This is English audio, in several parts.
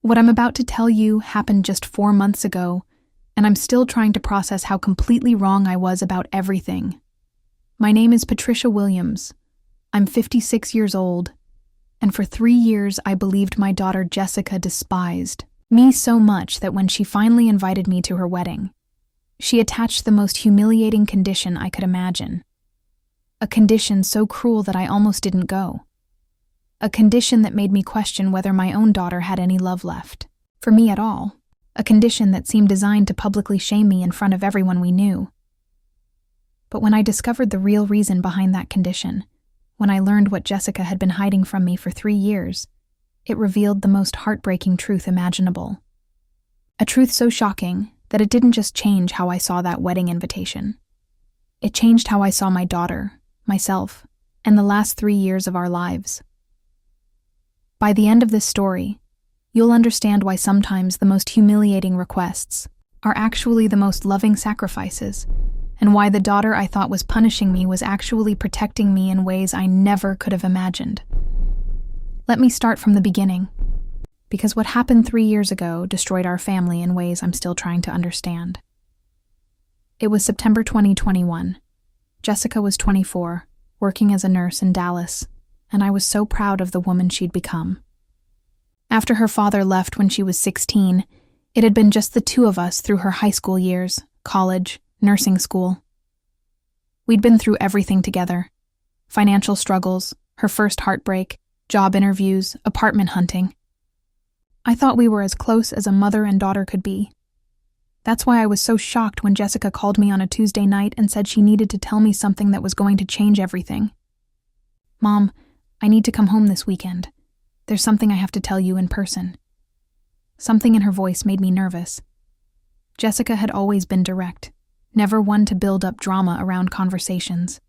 What I'm about to tell you happened just 4 months ago, and I'm still trying to process how completely wrong I was about everything. My name is Patricia Williams. I'm 56 years old, and for 3 years I believed my daughter Jessica despised me so much that when she finally invited me to her wedding, she attached the most humiliating condition I could imagine. A condition so cruel that I almost didn't go. A condition that made me question whether my own daughter had any love left for me at all. A condition that seemed designed to publicly shame me in front of everyone we knew. But when I discovered the real reason behind that condition, when I learned what Jessica had been hiding from me for 3 years, it revealed the most heartbreaking truth imaginable. A truth so shocking that it didn't just change how I saw that wedding invitation. It changed how I saw my daughter, myself, and the last 3 years of our lives. By the end of this story, you'll understand why sometimes the most humiliating requests are actually the most loving sacrifices, and why the daughter I thought was punishing me was actually protecting me in ways I never could have imagined. Let me start from the beginning, because what happened 3 years ago destroyed our family in ways I'm still trying to understand. It was September 2021. Jessica was 24, working as a nurse in Dallas, and I was so proud of the woman she'd become. After her father left when she was 16, it had been just the two of us through her high school years, college, nursing school. We'd been through everything together. Financial struggles, her first heartbreak, job interviews, apartment hunting. I thought we were as close as a mother and daughter could be. That's why I was so shocked when Jessica called me on a Tuesday night and said she needed to tell me something that was going to change everything. "Mom, I need to come home this weekend. There's something I have to tell you in person." Something in her voice made me nervous. Jessica had always been direct, never one to build up drama around conversations.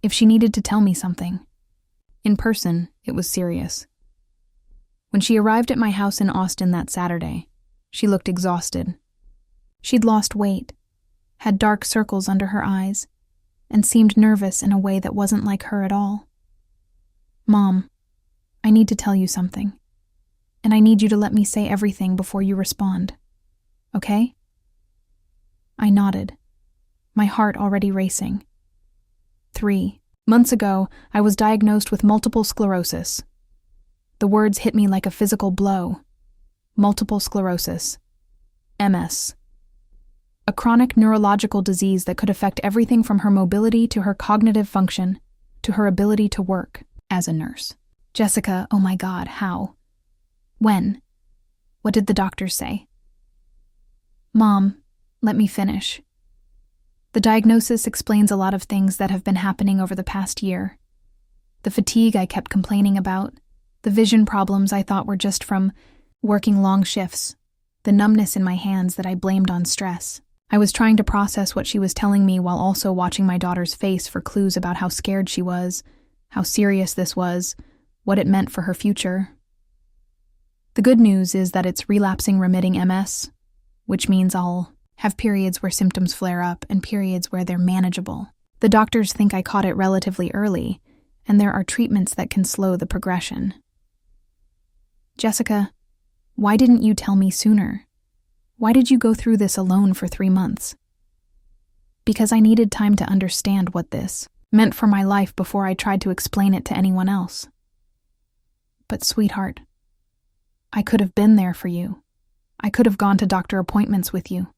If she needed to tell me something, in person, it was serious. When she arrived at my house in Austin that Saturday, she looked exhausted. She'd lost weight, had dark circles under her eyes, and seemed nervous in a way that wasn't like her at all. "Mom, I need to tell you something, and I need you to let me say everything before you respond. Okay?" I nodded, my heart already racing. 3 months ago, I was diagnosed with multiple sclerosis. The words hit me like a physical blow. Multiple sclerosis. MS. A chronic neurological disease that could affect everything from her mobility to her cognitive function to her ability to work as a nurse. Jessica, oh my God, how? When? What did the doctors say? Mom, let me finish. The diagnosis explains a lot of things that have been happening over the past year. The fatigue I kept complaining about, the vision problems I thought were just from working long shifts, the numbness in my hands that I blamed on stress. I was trying to process what she was telling me while also watching my daughter's face for clues about how scared she was, how serious this was, what it meant for her future. The good news is that it's relapsing remitting MS, which means I'll have periods where symptoms flare up and periods where they're manageable. The doctors think I caught it relatively early, and there are treatments that can slow the progression. Jessica, why didn't you tell me sooner? Why did you go through this alone for 3 months? Because I needed time to understand what this meant for my life before I tried to explain it to anyone else. But sweetheart, I could have been there for you. I could have gone to doctor appointments with you,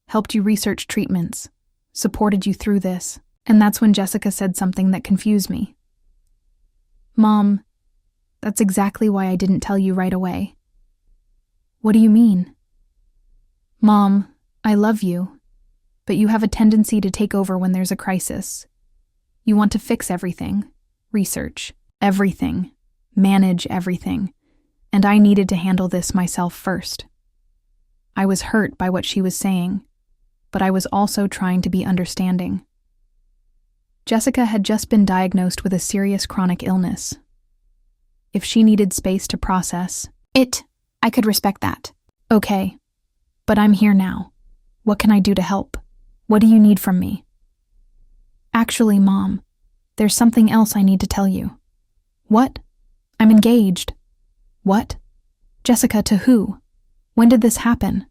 helped you research treatments, supported you through this. And that's when Jessica said something that confused me. Mom, that's exactly why I didn't tell you right away. What do you mean? Mom, I love you, but you have a tendency to take over when there's a crisis. You want to fix everything, research everything, manage everything, and I needed to handle this myself first. I was hurt by what she was saying, but I was also trying to be understanding. Jessica had just been diagnosed with a serious chronic illness. If she needed space to process it, I could respect that. Okay, but I'm here now. What can I do to help? What do you need from me? Actually, Mom, there's something else I need to tell you. What? I'm engaged. What? Jessica, to who? When did this happen?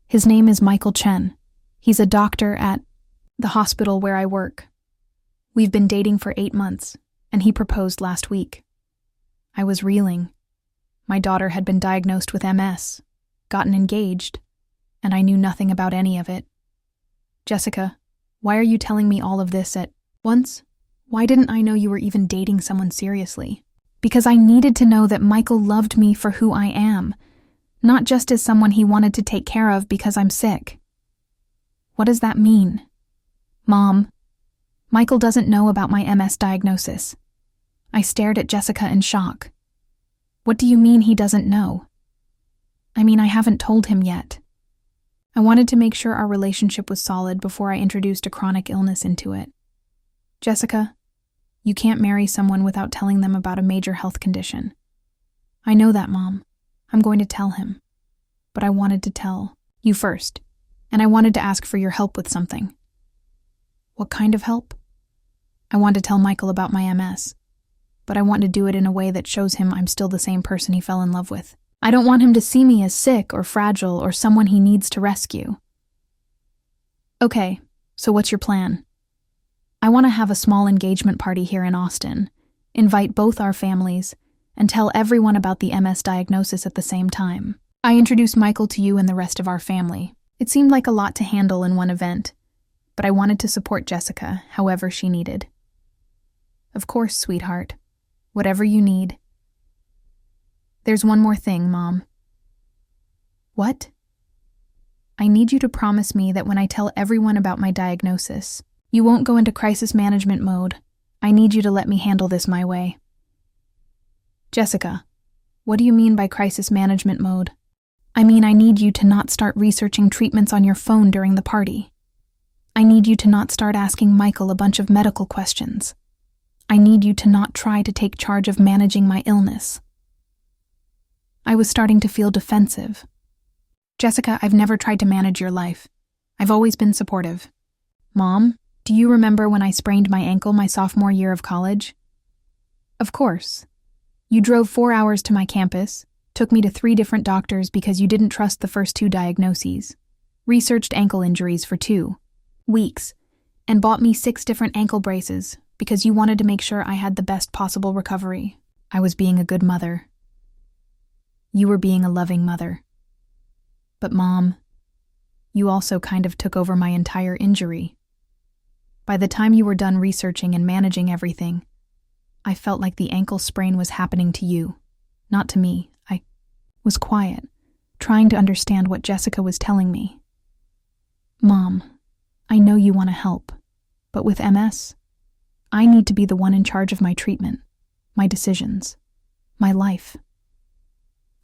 His name is Michael Chen. He's a doctor at the hospital where I work. We've been dating for 8 months, and he proposed last week. I was reeling. My daughter had been diagnosed with MS, gotten engaged, and I knew nothing about any of it. Jessica, why are you telling me all of this at once? Why didn't I know you were even dating someone seriously? Because I needed to know that Michael loved me for who I am, not just as someone he wanted to take care of because I'm sick. What does that mean? Mom, Michael doesn't know about my MS diagnosis. I stared at Jessica in shock. What do you mean he doesn't know? I mean, I haven't told him yet. I wanted to make sure our relationship was solid before I introduced a chronic illness into it. Jessica, you can't marry someone without telling them about a major health condition. I know that, Mom. I'm going to tell him. But I wanted to tell you first, and I wanted to ask for your help with something. What kind of help? I want to tell Michael about my MS, but I want to do it in a way that shows him I'm still the same person he fell in love with. I don't want him to see me as sick or fragile or someone he needs to rescue. Okay, so what's your plan? I want to have a small engagement party here in Austin, invite both our families, and tell everyone about the MS diagnosis at the same time. I introduced Michael to you and the rest of our family. It seemed like a lot to handle in one event, but I wanted to support Jessica however she needed. Of course, sweetheart. Whatever you need. There's one more thing, Mom. What? I need you to promise me that when I tell everyone about my diagnosis, you won't go into crisis management mode. I need you to let me handle this my way. Jessica, what do you mean by crisis management mode? I mean, I need you to not start researching treatments on your phone during the party. I need you to not start asking Michael a bunch of medical questions. I need you to not try to take charge of managing my illness. I was starting to feel defensive. Jessica, I've never tried to manage your life. I've always been supportive. Mom, do you remember when I sprained my ankle my sophomore year of college? Of course. You drove 4 hours to my campus, took me to 3 different doctors because you didn't trust the first 2 diagnoses, researched ankle injuries for 2 weeks, and bought me 6 different ankle braces because you wanted to make sure I had the best possible recovery. I was being a good mother. You were being a loving mother. But Mom, you also kind of took over my entire injury. By the time you were done researching and managing everything, I felt like the ankle sprain was happening to you, not to me. I was quiet, trying to understand what Jessica was telling me. Mom, I know you want to help, but with MS, I need to be the one in charge of my treatment, my decisions, my life.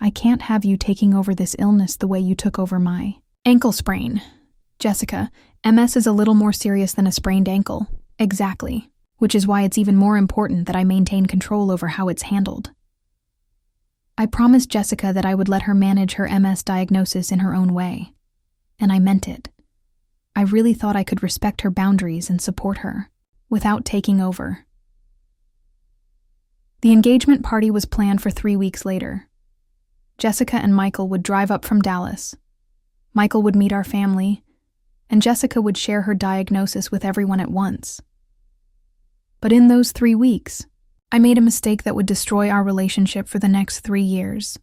I can't have you taking over this illness the way you took over my ankle sprain. Jessica, MS is a little more serious than a sprained ankle. Exactly. Which is why it's even more important that I maintain control over how it's handled. I promised Jessica that I would let her manage her MS diagnosis in her own way. And I meant it. I really thought I could respect her boundaries and support her, without taking over. The engagement party was planned for 3 weeks later. Jessica and Michael would drive up from Dallas. Michael would meet our family, and Jessica would share her diagnosis with everyone at once. But in those 3 weeks, I made a mistake that would destroy our relationship for the next 3 years.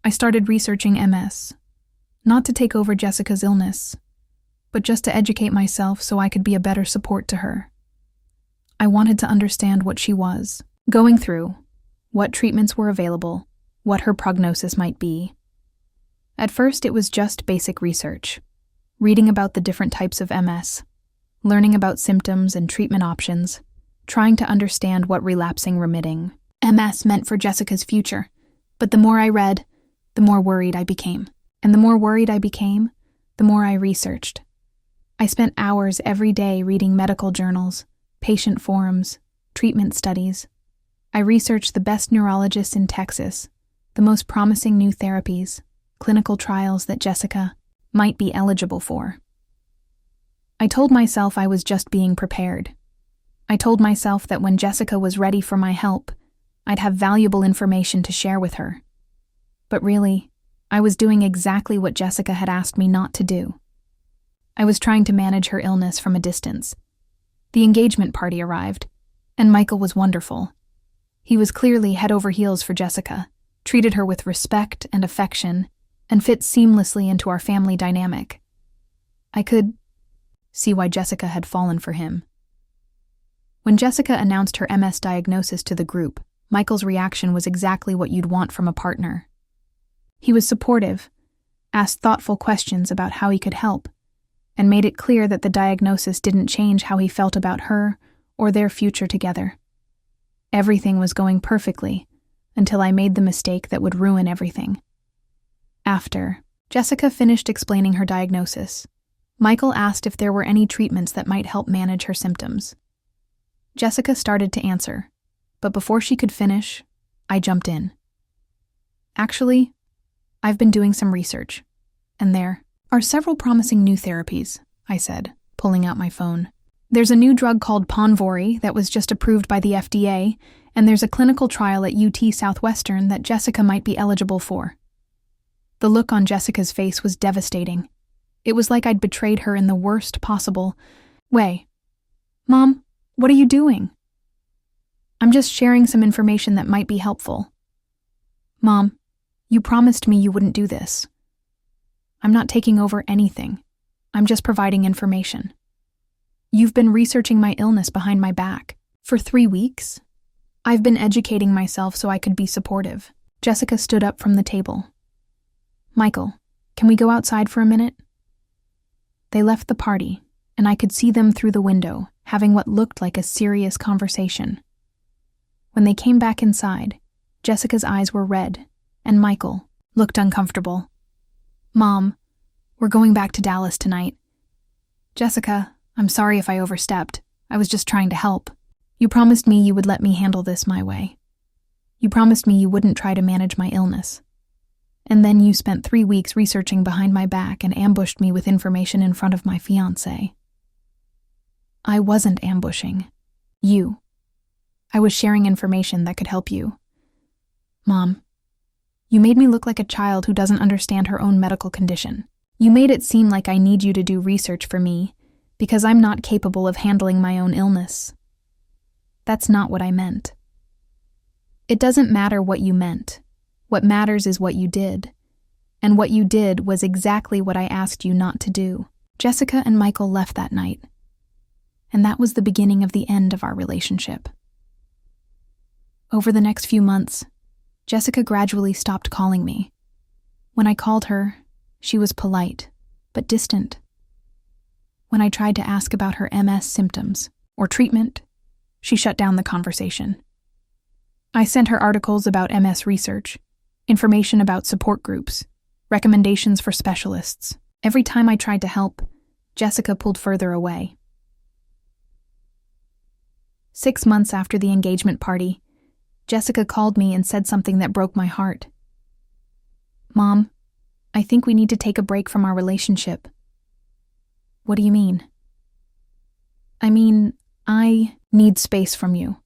I started researching MS, not to take over Jessica's illness, but just to educate myself so I could be a better support to her. I wanted to understand what she was going through, what treatments were available, what her prognosis might be. At first, it was just basic research, reading about the different types of MS, learning about symptoms and treatment options, trying to understand what relapsing remitting MS meant for Jessica's future. But the more I read, the more worried I became. And the more worried I became, the more I researched. I spent hours every day reading medical journals, patient forums, treatment studies. I researched the best neurologists in Texas, the most promising new therapies, clinical trials that Jessica might be eligible for. I told myself I was just being prepared. I told myself that when Jessica was ready for my help, I'd have valuable information to share with her. But really, I was doing exactly what Jessica had asked me not to do. I was trying to manage her illness from a distance. The engagement party arrived, and Michael was wonderful. He was clearly head over heels for Jessica, treated her with respect and affection, and fit seamlessly into our family dynamic. I could see why Jessica had fallen for him. When Jessica announced her MS diagnosis to the group, Michael's reaction was exactly what you'd want from a partner. He was supportive, asked thoughtful questions about how he could help, and made it clear that the diagnosis didn't change how he felt about her or their future together. Everything was going perfectly until I made the mistake that would ruin everything. After Jessica finished explaining her diagnosis, Michael asked if there were any treatments that might help manage her symptoms. Jessica started to answer, but before she could finish, I jumped in. Actually, I've been doing some research, and there are several promising new therapies, I said, pulling out my phone. There's a new drug called Ponvory that was just approved by the FDA, and there's a clinical trial at UT Southwestern that Jessica might be eligible for. The look on Jessica's face was devastating. It was like I'd betrayed her in the worst possible way. Mom, what are you doing? I'm just sharing some information that might be helpful. Mom, you promised me you wouldn't do this. I'm not taking over anything. I'm just providing information. You've been researching my illness behind my back. For 3 weeks? I've been educating myself so I could be supportive. Jessica stood up from the table. Michael, can we go outside for a minute? They left the party, and I could see them through the window, having what looked like a serious conversation. When they came back inside, Jessica's eyes were red, and Michael looked uncomfortable. Mom, we're going back to Dallas tonight. Jessica, I'm sorry if I overstepped. I was just trying to help. You promised me you would let me handle this my way. You promised me you wouldn't try to manage my illness. And then you spent 3 weeks researching behind my back and ambushed me with information in front of my fiancé. I wasn't ambushing you. I was sharing information that could help you. Mom, you made me look like a child who doesn't understand her own medical condition. You made it seem like I need you to do research for me because I'm not capable of handling my own illness. That's not what I meant. It doesn't matter what you meant. What matters is what you did. And what you did was exactly what I asked you not to do. Jessica and Michael left that night. And that was the beginning of the end of our relationship. Over the next few months, Jessica gradually stopped calling me. When I called her, she was polite, but distant. When I tried to ask about her MS symptoms or treatment, she shut down the conversation. I sent her articles about MS research, information about support groups, recommendations for specialists. Every time I tried to help, Jessica pulled further away. 6 months after the engagement party, Jessica called me and said something that broke my heart. Mom, I think we need to take a break from our relationship. What do you mean? I mean, I need space from you.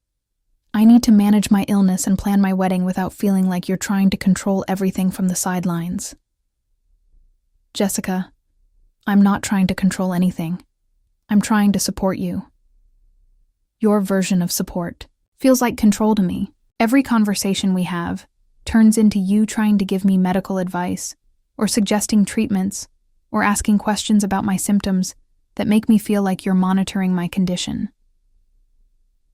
I need to manage my illness and plan my wedding without feeling like you're trying to control everything from the sidelines. Jessica, I'm not trying to control anything. I'm trying to support you. Your version of support feels like control to me. Every conversation we have turns into you trying to give me medical advice, or suggesting treatments, or asking questions about my symptoms that make me feel like you're monitoring my condition.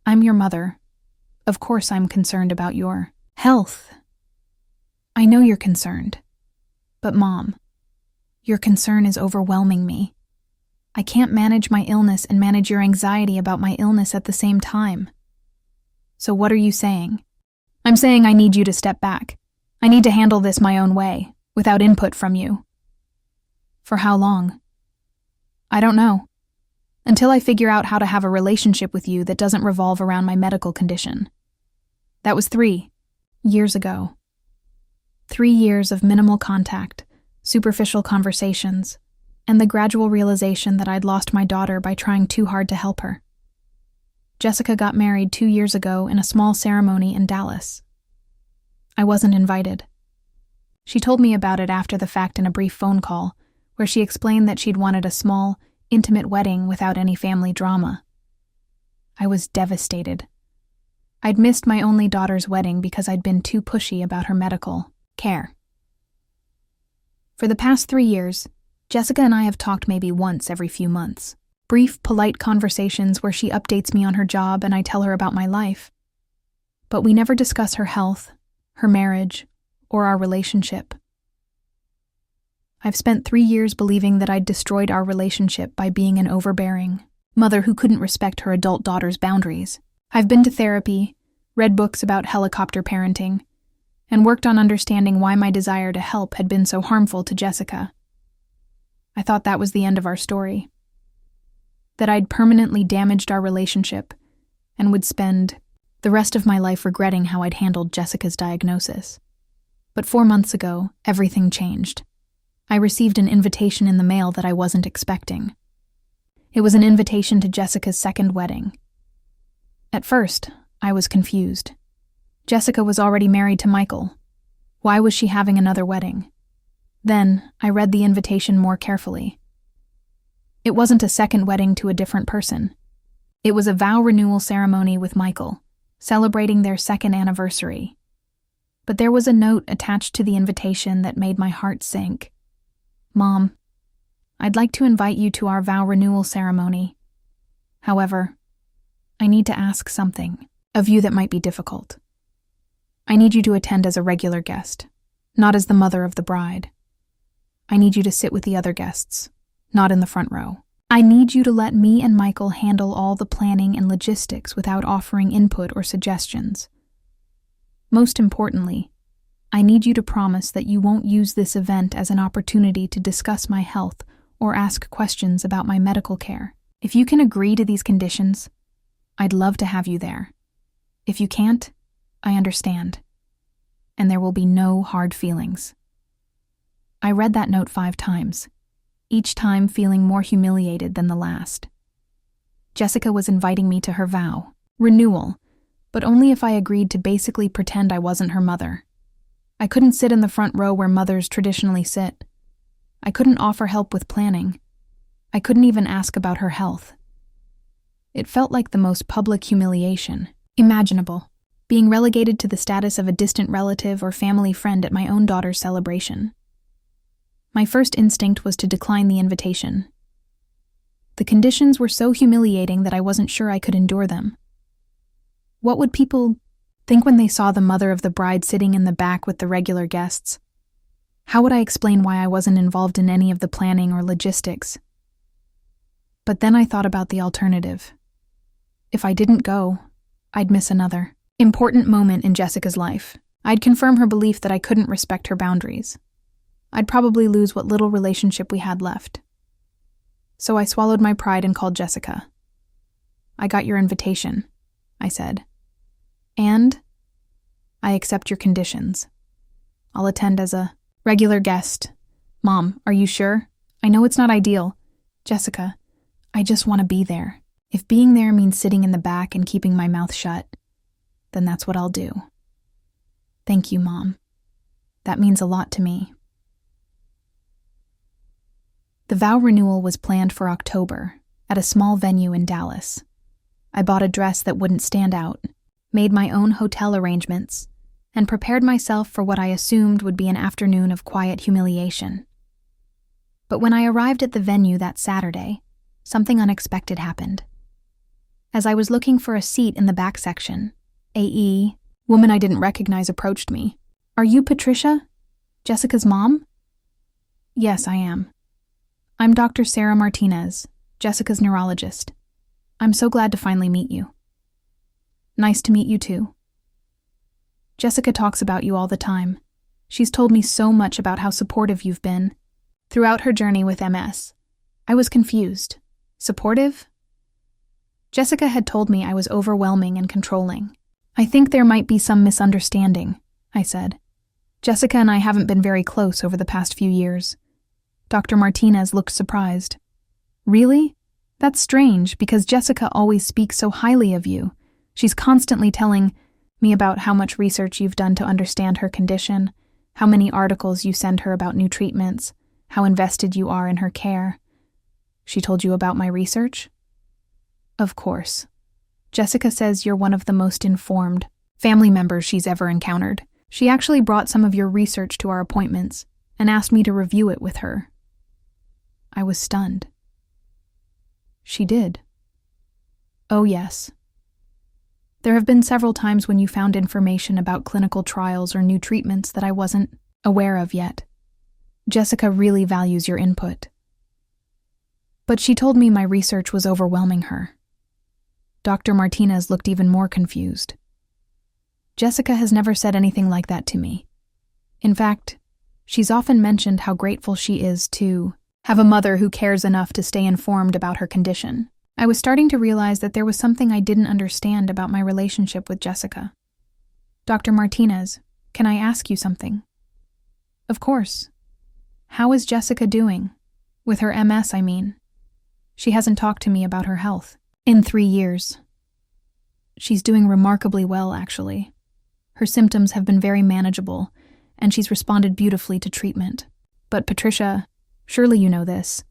I'm your mother. Of course I'm concerned about your health. I know you're concerned. But Mom, your concern is overwhelming me. I can't manage my illness and manage your anxiety about my illness at the same time. So what are you saying? I'm saying I need you to step back. I need to handle this my own way, without input from you. For how long? I don't know. Until I figure out how to have a relationship with you that doesn't revolve around my medical condition. That was 3 years ago. 3 years of minimal contact, superficial conversations, and the gradual realization that I'd lost my daughter by trying too hard to help her. Jessica got married 2 years ago in a small ceremony in Dallas. I wasn't invited. She told me about it after the fact in a brief phone call, where she explained that she'd wanted a small, intimate wedding without any family drama. I was devastated. I'd missed my only daughter's wedding because I'd been too pushy about her medical care. For the past 3 years, Jessica and I have talked maybe once every few months. Brief, polite conversations where she updates me on her job and I tell her about my life. But we never discuss her health, her marriage, or our relationship. I've spent 3 years believing that I'd destroyed our relationship by being an overbearing mother who couldn't respect her adult daughter's boundaries. I've been to therapy, read books about helicopter parenting, and worked on understanding why my desire to help had been so harmful to Jessica. I thought that was the end of our story. That I'd permanently damaged our relationship and would spend the rest of my life regretting how I'd handled Jessica's diagnosis. But 4 months ago, everything changed. I received an invitation in the mail that I wasn't expecting. It was an invitation to Jessica's second wedding. At first, I was confused. Jessica was already married to Michael. Why was she having another wedding? Then, I read the invitation more carefully. It wasn't a second wedding to a different person. It was a vow renewal ceremony with Michael, celebrating their second anniversary. But there was a note attached to the invitation that made my heart sink. Mom, I'd like to invite you to our vow renewal ceremony. However, I need to ask something of you that might be difficult. I need you to attend as a regular guest, not as the mother of the bride. I need you to sit with the other guests, not in the front row. I need you to let me and Michael handle all the planning and logistics without offering input or suggestions. Most importantly, I need you to promise that you won't use this event as an opportunity to discuss my health or ask questions about my medical care. If you can agree to these conditions, I'd love to have you there. If you can't, I understand. And there will be no hard feelings. I read that note 5 times, each time feeling more humiliated than the last. Jessica was inviting me to her vow renewal, but only if I agreed to basically pretend I wasn't her mother. I couldn't sit in the front row where mothers traditionally sit. I couldn't offer help with planning. I couldn't even ask about her health. It felt like the most public humiliation imaginable, being relegated to the status of a distant relative or family friend at my own daughter's celebration. My first instinct was to decline the invitation. The conditions were so humiliating that I wasn't sure I could endure them. What would people think when they saw the mother of the bride sitting in the back with the regular guests? How would I explain why I wasn't involved in any of the planning or logistics? But then I thought about the alternative. If I didn't go, I'd miss another important moment in Jessica's life. I'd confirm her belief that I couldn't respect her boundaries. I'd probably lose what little relationship we had left. So I swallowed my pride and called Jessica. I got your invitation, I said. And I accept your conditions. I'll attend as a regular guest. Mom, are you sure? I know it's not ideal. Jessica, I just want to be there. If being there means sitting in the back and keeping my mouth shut, then that's what I'll do. Thank you, Mom. That means a lot to me. The vow renewal was planned for October at a small venue in Dallas. I bought a dress that wouldn't stand out, made my own hotel arrangements, and prepared myself for what I assumed would be an afternoon of quiet humiliation. But when I arrived at the venue that Saturday, something unexpected happened. As I was looking for a seat in the back section, a woman I didn't recognize approached me. Are you Patricia? Jessica's mom? Yes, I am. I'm Dr. Sarah Martinez, Jessica's neurologist. I'm so glad to finally meet you. Nice to meet you too. Jessica talks about you all the time. She's told me so much about how supportive you've been throughout her journey with MS. I was confused. Supportive? Jessica had told me I was overwhelming and controlling. I think there might be some misunderstanding, I said. Jessica and I haven't been very close over the past few years. Dr. Martinez looked surprised. Really? That's strange, because Jessica always speaks so highly of you. She's constantly telling me about how much research you've done to understand her condition, how many articles you send her about new treatments, how invested you are in her care. She told you about my research? Of course. Jessica says you're one of the most informed family members she's ever encountered. She actually brought some of your research to our appointments and asked me to review it with her. I was stunned. She did. Oh, yes. There have been several times when you found information about clinical trials or new treatments that I wasn't aware of yet. Jessica really values your input. But she told me my research was overwhelming her. Dr. Martinez looked even more confused. Jessica has never said anything like that to me. In fact, she's often mentioned how grateful she is to have a mother who cares enough to stay informed about her condition. I was starting to realize that there was something I didn't understand about my relationship with Jessica. Dr. Martinez, can I ask you something? Of course. How is Jessica doing? With her MS, I mean. She hasn't talked to me about her health in 3 years. She's doing remarkably well, actually. Her symptoms have been very manageable, and she's responded beautifully to treatment. But Patricia, surely you know this.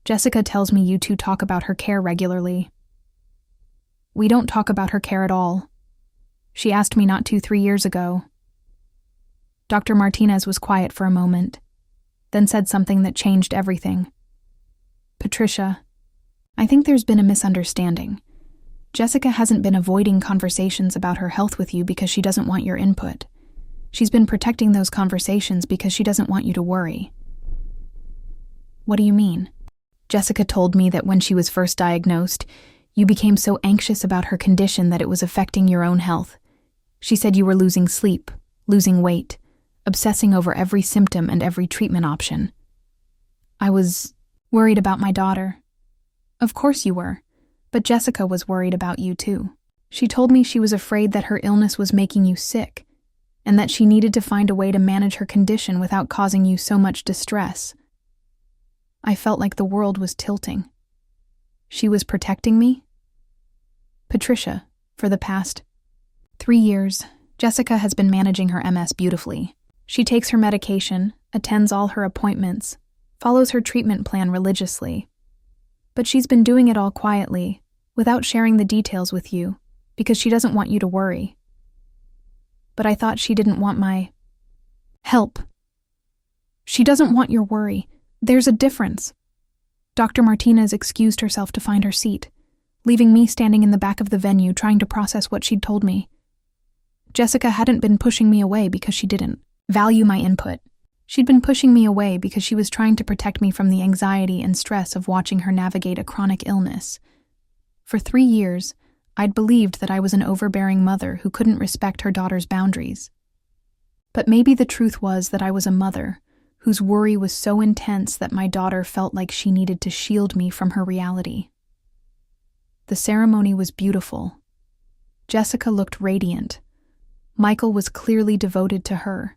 Jessica tells me you two talk about her care regularly. We don't talk about her care at all. She asked me not to 3 years ago. Dr. Martinez was quiet for a moment, then said something that changed everything. Patricia, I think there's been a misunderstanding. Jessica hasn't been avoiding conversations about her health with you because she doesn't want your input. She's been protecting those conversations because she doesn't want you to worry. What do you mean? Jessica told me that when she was first diagnosed, you became so anxious about her condition that it was affecting your own health. She said you were losing sleep, losing weight, obsessing over every symptom and every treatment option. I was worried about my daughter. Of course you were, but Jessica was worried about you too. She told me she was afraid that her illness was making you sick, and that she needed to find a way to manage her condition without causing you so much distress. I felt like the world was tilting. She was protecting me? Patricia, for the past 3 years, Jessica has been managing her MS beautifully. She takes her medication, attends all her appointments, follows her treatment plan religiously. But she's been doing it all quietly, without sharing the details with you, because she doesn't want you to worry. But I thought she didn't want my help. She doesn't want your worry. There's a difference. Dr. Martinez excused herself to find her seat, leaving me standing in the back of the venue trying to process what she'd told me. Jessica hadn't been pushing me away because she didn't value my input. She'd been pushing me away because she was trying to protect me from the anxiety and stress of watching her navigate a chronic illness. For 3 years, I'd believed that I was an overbearing mother who couldn't respect her daughter's boundaries. But maybe the truth was that I was a mother whose worry was so intense that my daughter felt like she needed to shield me from her reality. The ceremony was beautiful. Jessica looked radiant. Michael was clearly devoted to her,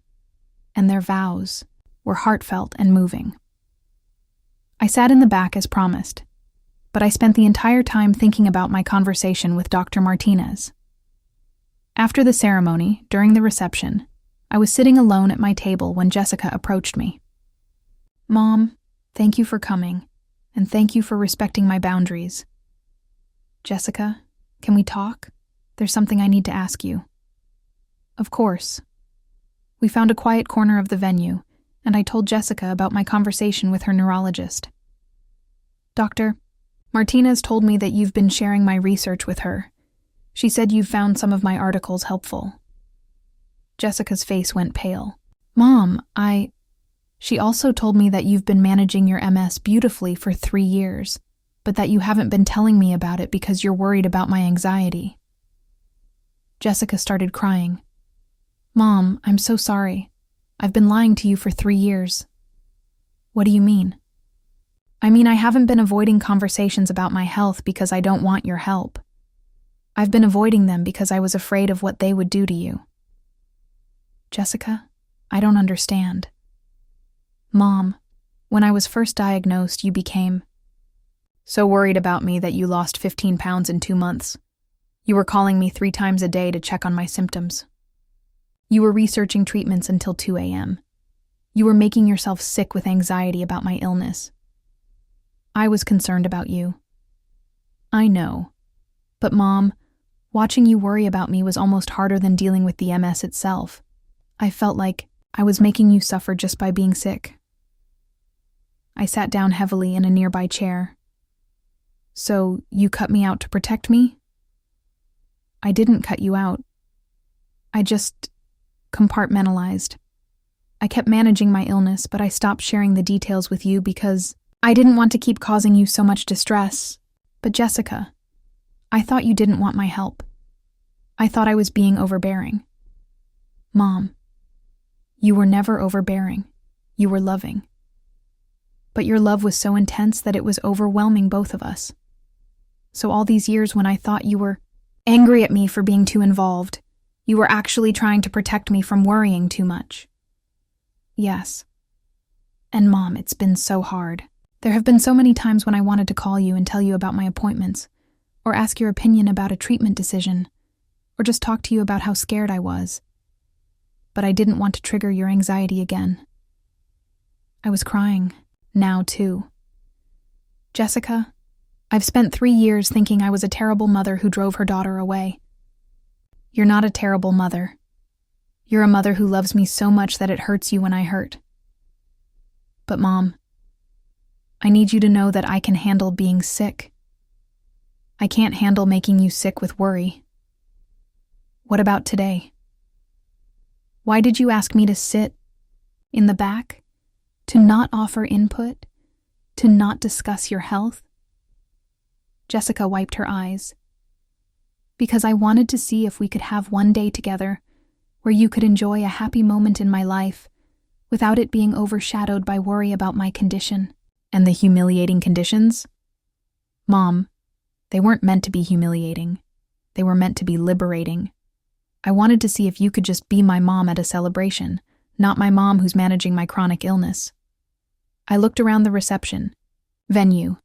and their vows were heartfelt and moving. I sat in the back as promised, but I spent the entire time thinking about my conversation with Dr. Martinez. After the ceremony, during the reception, I was sitting alone at my table when Jessica approached me. Mom, thank you for coming, and thank you for respecting my boundaries. Jessica, can we talk? There's something I need to ask you. Of course. We found a quiet corner of the venue, and I told Jessica about my conversation with her neurologist. Dr. Martinez told me that you've been sharing my research with her. She said you've found some of my articles helpful. Jessica's face went pale. Mom, She also told me that you've been managing your MS beautifully for 3 years, but that you haven't been telling me about it because you're worried about my anxiety. Jessica started crying. Mom, I'm so sorry. I've been lying to you for 3 years. What do you mean? I mean, I haven't been avoiding conversations about my health because I don't want your help. I've been avoiding them because I was afraid of what they would do to you. Jessica, I don't understand. Mom, when I was first diagnosed, you became so worried about me that you lost 15 pounds in 2 months. You were calling me 3 times a day to check on my symptoms. You were researching treatments until 2 a.m. You were making yourself sick with anxiety about my illness. I was concerned about you. I know. But Mom, watching you worry about me was almost harder than dealing with the MS itself. I felt like I was making you suffer just by being sick. I sat down heavily in a nearby chair. So, you cut me out to protect me? I didn't cut you out. I just compartmentalized. I kept managing my illness, but I stopped sharing the details with you because I didn't want to keep causing you so much distress. But Jessica, I thought you didn't want my help. I thought I was being overbearing. Mom, you were never overbearing. You were loving. But your love was so intense that it was overwhelming both of us. So all these years when I thought you were angry at me for being too involved, you were actually trying to protect me from worrying too much. Yes. And Mom, it's been so hard. There have been so many times when I wanted to call you and tell you about my appointments, or ask your opinion about a treatment decision, or just talk to you about how scared I was. But I didn't want to trigger your anxiety again. I was crying, now too. Jessica, I've spent 3 years thinking I was a terrible mother who drove her daughter away. You're not a terrible mother. You're a mother who loves me so much that it hurts you when I hurt. But Mom, I need you to know that I can handle being sick. I can't handle making you sick with worry. What about today? Why did you ask me to sit in the back? To not offer input? To not discuss your health? Jessica wiped her eyes. Because I wanted to see if we could have one day together where you could enjoy a happy moment in my life without it being overshadowed by worry about my condition. And the humiliating conditions? Mom, they weren't meant to be humiliating. They were meant to be liberating. I wanted to see if you could just be my mom at a celebration, not my mom who's managing my chronic illness. I looked around the reception, venue,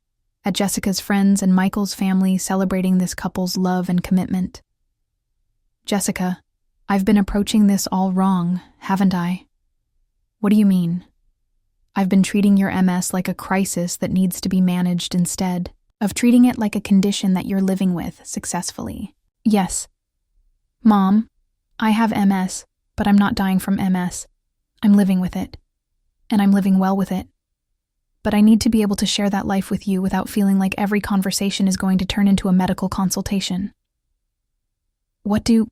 at Jessica's friends and Michael's family celebrating this couple's love and commitment. Jessica, I've been approaching this all wrong, haven't I? What do you mean? I've been treating your MS like a crisis that needs to be managed instead of treating it like a condition that you're living with successfully. Yes. Mom, I have MS, but I'm not dying from MS. I'm living with it. And I'm living well with it. But I need to be able to share that life with you without feeling like every conversation is going to turn into a medical consultation. What do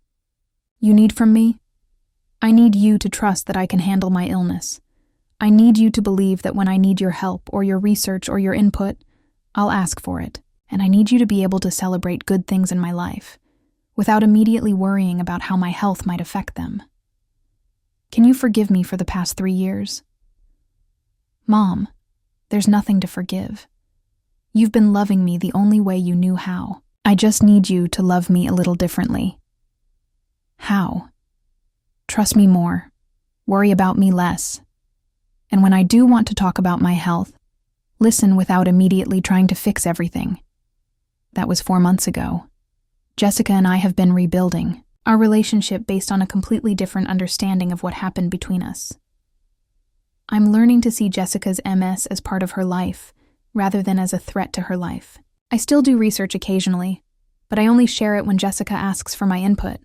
you need from me? I need you to trust that I can handle my illness. I need you to believe that when I need your help or your research or your input, I'll ask for it. And I need you to be able to celebrate good things in my life without immediately worrying about how my health might affect them. Can you forgive me for the past 3 years? Mom, there's nothing to forgive. You've been loving me the only way you knew how. I just need you to love me a little differently. How? Trust me more. Worry about me less. And when I do want to talk about my health, listen without immediately trying to fix everything. That was 4 months ago. Jessica and I have been rebuilding our relationship based on a completely different understanding of what happened between us. I'm learning to see Jessica's MS as part of her life, rather than as a threat to her life. I still do research occasionally, but I only share it when Jessica asks for my input.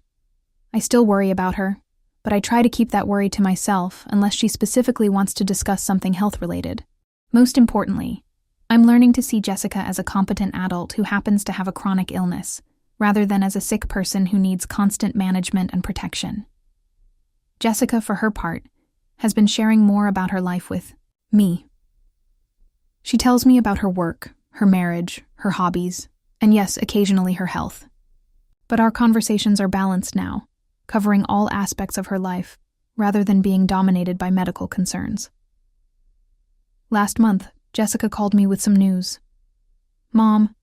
I still worry about her, but I try to keep that worry to myself unless she specifically wants to discuss something health-related. Most importantly, I'm learning to see Jessica as a competent adult who happens to have a chronic illness, rather than as a sick person who needs constant management and protection. Jessica, for her part, has been sharing more about her life with me. She tells me about her work, her marriage, her hobbies, and yes, occasionally her health. But our conversations are balanced now, covering all aspects of her life, rather than being dominated by medical concerns. Last month, Jessica called me with some news. Mom,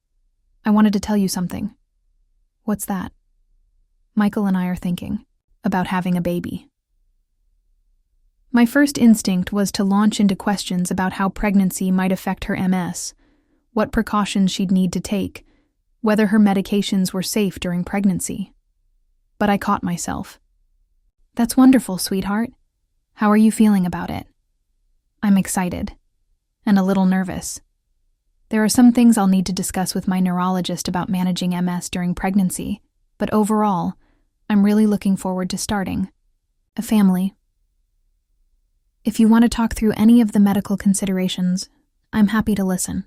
I wanted to tell you something. What's that? Michael and I are thinking about having a baby. My first instinct was to launch into questions about how pregnancy might affect her MS, what precautions she'd need to take, whether her medications were safe during pregnancy. But I caught myself. That's wonderful, sweetheart. How are you feeling about it? I'm excited and a little nervous. There are some things I'll need to discuss with my neurologist about managing MS during pregnancy, but overall, I'm really looking forward to starting a family. If you want to talk through any of the medical considerations, I'm happy to listen.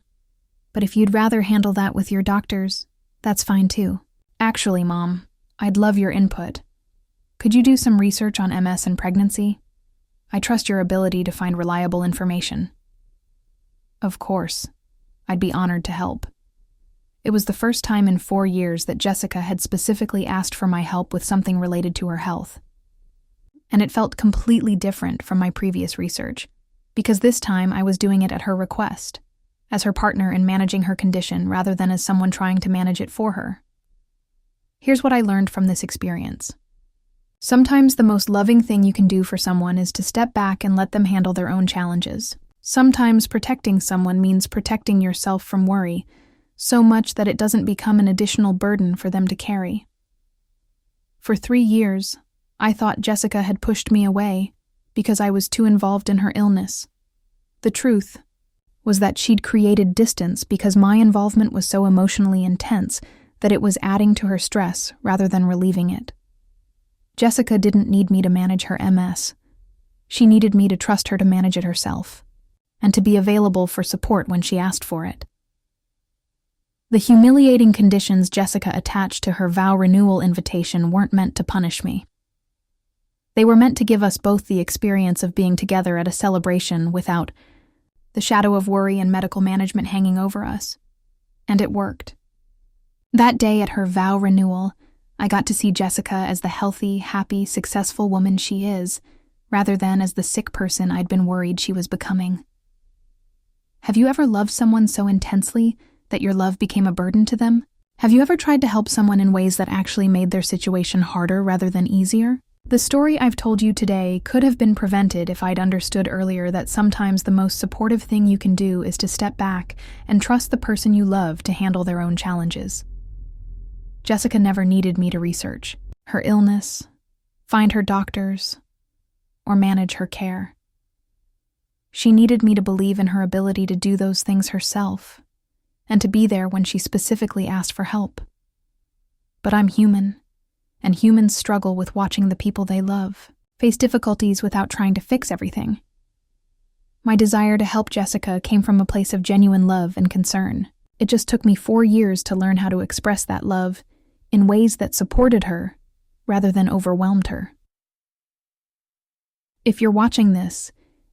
But if you'd rather handle that with your doctors, that's fine too. Actually, Mom, I'd love your input. Could you do some research on MS and pregnancy? I trust your ability to find reliable information. Of course. I'd be honored to help. It was the first time in 4 years that Jessica had specifically asked for my help with something related to her health. And it felt completely different from my previous research, because this time I was doing it at her request, as her partner in managing her condition rather than as someone trying to manage it for her. Here's what I learned from this experience. Sometimes the most loving thing you can do for someone is to step back and let them handle their own challenges. Sometimes protecting someone means protecting yourself from worry, so much that it doesn't become an additional burden for them to carry. For 3 years, I thought Jessica had pushed me away because I was too involved in her illness. The truth was that she'd created distance because my involvement was so emotionally intense that it was adding to her stress rather than relieving it. Jessica didn't need me to manage her MS. She needed me to trust her to manage it herself, and to be available for support when she asked for it. The humiliating conditions Jessica attached to her vow renewal invitation weren't meant to punish me. They were meant to give us both the experience of being together at a celebration without the shadow of worry and medical management hanging over us. And it worked. That day at her vow renewal, I got to see Jessica as the healthy, happy, successful woman she is, rather than as the sick person I'd been worried she was becoming. Have you ever loved someone so intensely that your love became a burden to them? Have you ever tried to help someone in ways that actually made their situation harder rather than easier? The story I've told you today could have been prevented if I'd understood earlier that sometimes the most supportive thing you can do is to step back and trust the person you love to handle their own challenges. Jessica never needed me to research her illness, find her doctors, or manage her care. She needed me to believe in her ability to do those things herself, and to be there when she specifically asked for help. But I'm human, and humans struggle with watching the people they love face difficulties without trying to fix everything. My desire to help Jessica came from a place of genuine love and concern. It just took me 4 years to learn how to express that love in ways that supported her rather than overwhelmed her. If you're watching this,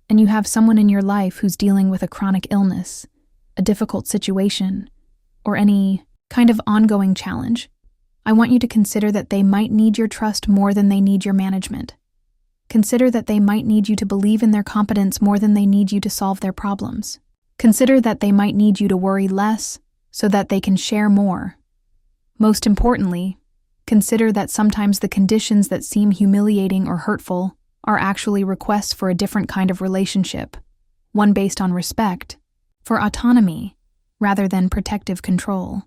and you have someone in your life who's dealing with a chronic illness, a difficult situation, or any kind of ongoing challenge, I want you to consider that they might need your trust more than they need your management. Consider that they might need you to believe in their competence more than they need you to solve their problems. Consider that they might need you to worry less so that they can share more. Most importantly, consider that sometimes the conditions that seem humiliating or hurtful are actually requests for a different kind of relationship, one based on respect, for autonomy, rather than protective control.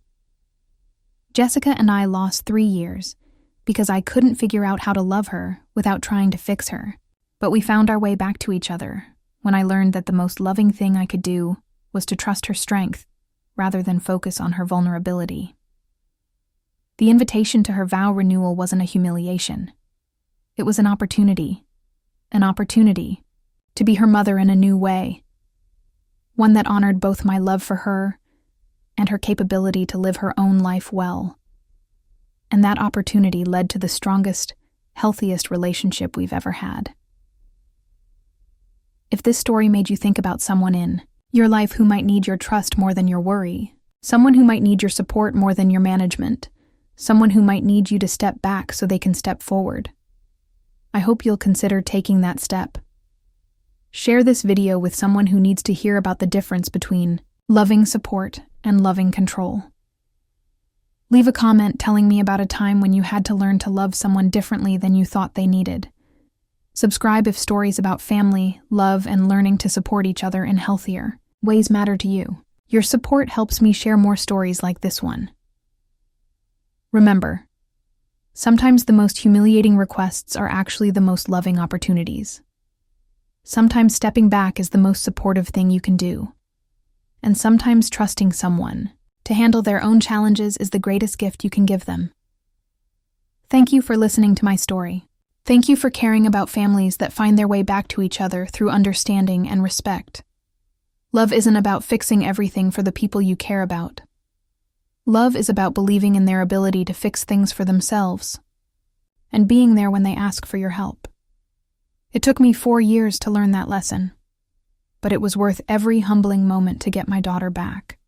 Jessica and I lost 3 years because I couldn't figure out how to love her without trying to fix her. But we found our way back to each other when I learned that the most loving thing I could do was to trust her strength rather than focus on her vulnerability. The invitation to her vow renewal wasn't a humiliation. It was an opportunity to be her mother in a new way, one that honored both my love for her and her capability to live her own life well. And that opportunity led to the strongest, healthiest relationship we've ever had. If this story made you think about someone in your life who might need your trust more than your worry, someone who might need your support more than your management, someone who might need you to step back so they can step forward, I hope you'll consider taking that step. Share this video with someone who needs to hear about the difference between loving support and loving control. Leave a comment telling me about a time when you had to learn to love someone differently than you thought they needed. Subscribe if stories about family, love, and learning to support each other in healthier ways matter to you. Your support helps me share more stories like this one. Remember, Sometimes the most humiliating requests are actually the most loving opportunities. Sometimes stepping back is the most supportive thing you can do. And sometimes trusting someone to handle their own challenges is the greatest gift you can give them. Thank you for listening to my story. Thank you for caring about families that find their way back to each other through understanding and respect. Love isn't about fixing everything for the people you care about. Love is about believing in their ability to fix things for themselves and being there when they ask for your help. It took me 4 years to learn that lesson, but it was worth every humbling moment to get my daughter back.